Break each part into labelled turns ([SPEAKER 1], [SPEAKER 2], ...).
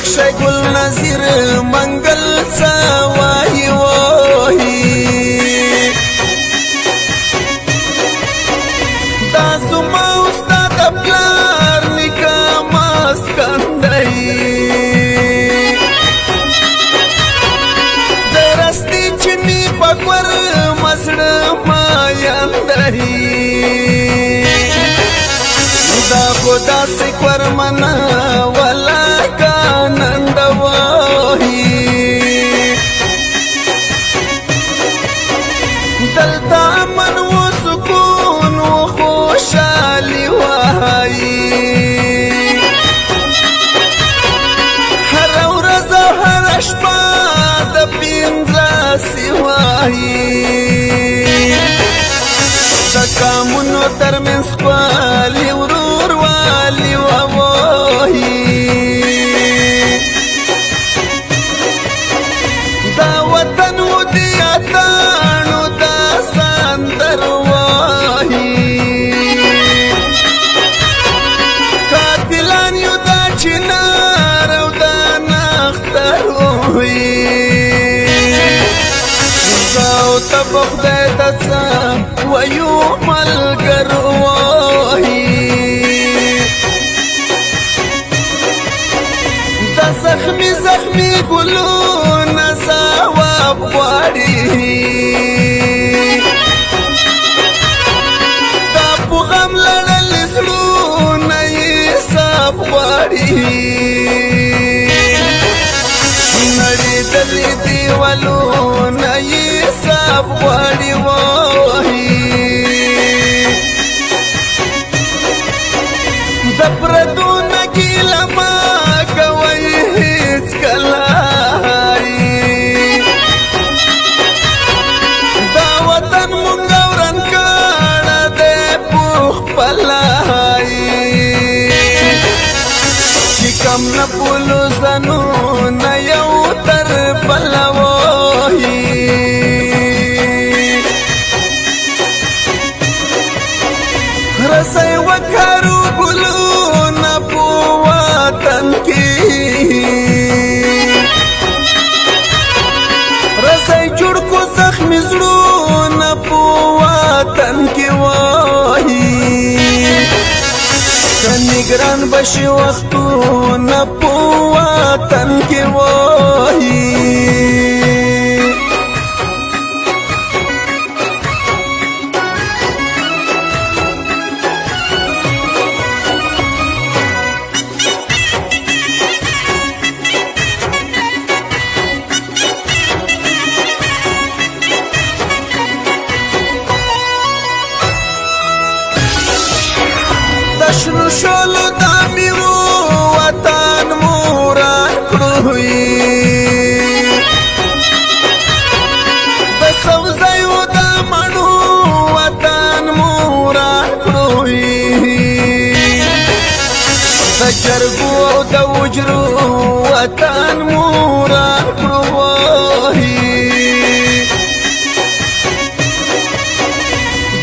[SPEAKER 1] بخش گل نظیر منگل سوائی وحی دا زما استاد پلار نکا ماسکندئی درستی چنی پکور مسڑ مایندئی دا خدا سکور منا والا کانند وحی دلتا من و سکون و خوشحالی وحی هر ورځ هر شپه د پینځلسې وحی د کامونو ترمنځ خپلې ورورولي ووهي دا وطن و د اتڼو دا سندر وهي قاتلان یو دا چنار او دا نختر وهي زاو ته په خدای ته څه ویو ملګر وهي دا زخمی زخمی ګلونه ځواب غواړي دا په غم لړلي زړونه یې صاف غواړي نړېدلي دیوالونه یې صاف غواړي وهي د پردو نه ګیله مه کوئ هېڅکله دا وطن مونږ وران کړه دی په خپله چې کم نه پولو ځانونه یو تر بله وهي رسۍ وکړو ګلونه په وطن کې رسۍ جوړ کو زخمي زړونه په وطن کې وهي که نګران بشي وختونه په وطن کې وهي شنو شولو دا میرو وطن موران کړوي د سوزیو دا مڼو وطن موران کړوي د جرګو او د وجرو وطن موران کړوي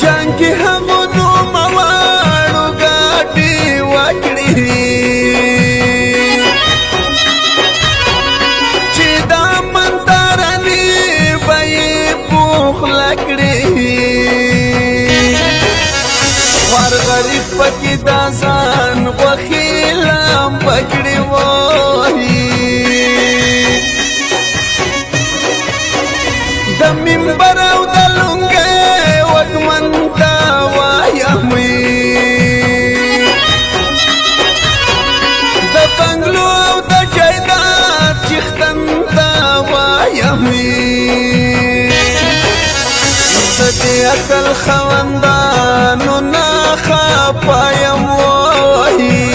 [SPEAKER 1] جنگ کې هم نو مواړو ګاډي وکړي چې دا منترنې به یې پوخ لکړي وار غریب پکې دا ځان غوښې لامبه کړي وهي د منبر او د لونګۍ وږمن ته وایم د بنګلو او د جایداد چښتن ته وایم زه د عقل خاوندانو نه خفه یم وهي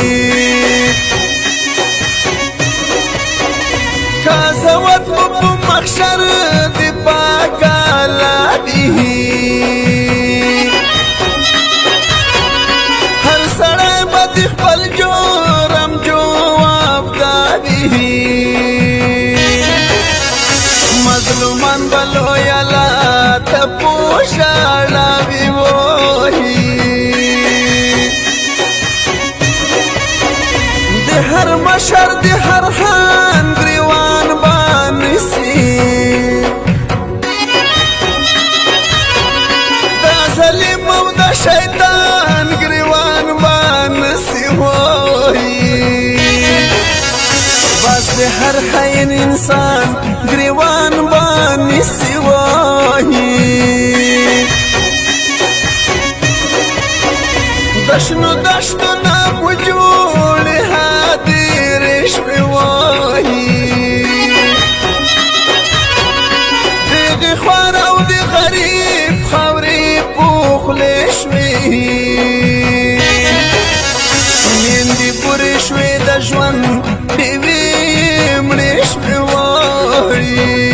[SPEAKER 1] قضاوت مو په محشر د پاک الله دی هر سړی به د خپل جرم جوابداري مظلومان به لوی الله ته په ژړاوي وهي د هر مشر د هر حال خوار او د غریب خاورې پوخلې شوې میندې پورې شوې د ژوند ډېوې مړې شوې وایي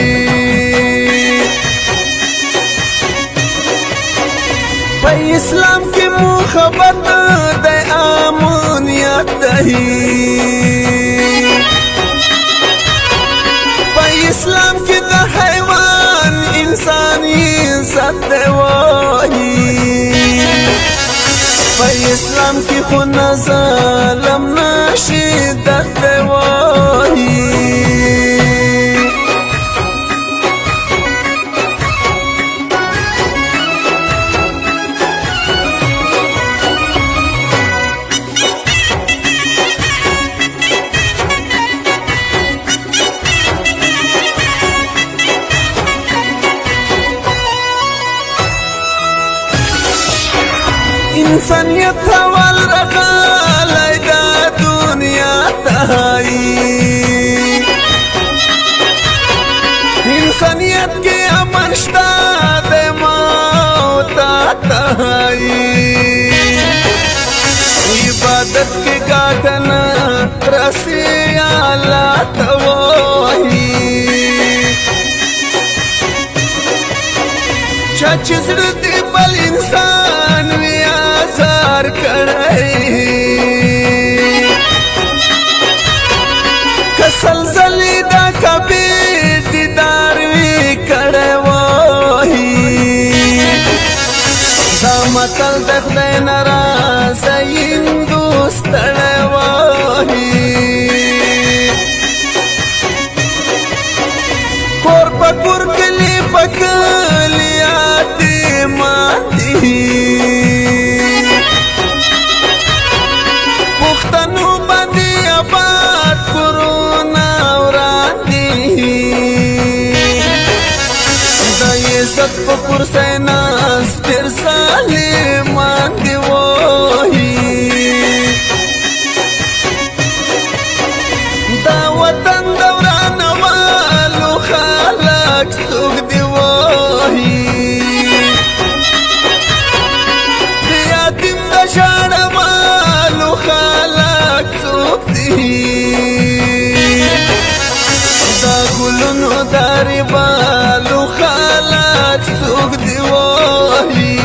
[SPEAKER 1] په اسلام کې محبت د امنیت دی په اسلام کې د حیوان انساني عزت دی وایي په اسلام کې خو نه ظلم نه شدت دی وایي انسانیت اول رغالی دا دنیا تایی انسانیت کی امن شتا دے موتا تایی عبادت کی گاٹنا رسی اللہ توائی چاچ زردی بل انسان وی آزار کڑائی کسلزلی دا کبی دیدار وی کڑائی وای دا مطل دخدای نرازین دوست تڑائی وای کور پا کور کلی پا کلی آتی ماتی پختنو باندې آباد کرونا ورانی د عزت په کرسۍ ناس ډېر ظالمان دي وایي دا وطن د ورانوالو خلک څوک دي وایي د یتیم د ژړوالو خلک څوک دي دا ګلونو دریبالو خلک څوک دي وایي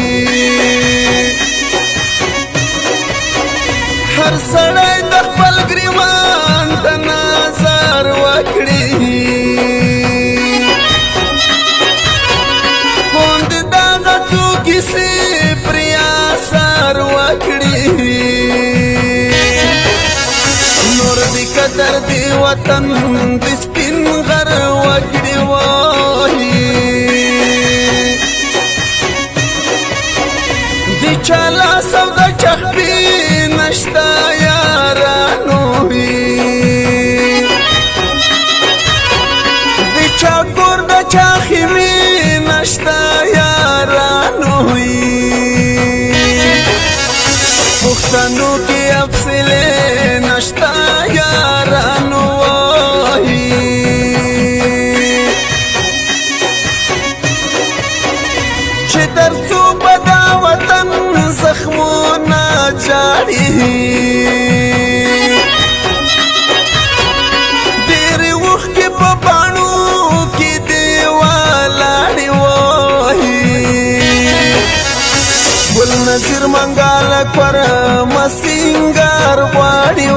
[SPEAKER 1] هر سړی د خپل ګریوان ته نظر وکړي خوند دغه څو کیسې پرې اثر وکړي نور دی قدر دی وطن دی سپین غر وکړي وایي دی چالا سودا چخبي نشتا یارانو وي دی چا کور د چا خیمې نشتا یارانو وي پښتنو کې افسلې نشتا یارانو وایي چې درڅو په دا وطن زخمونه جاړي ډېرې اوښکې په باڼو کې دې ولاړې وایي ګل نظیر منګاله پر مسینګار غواړي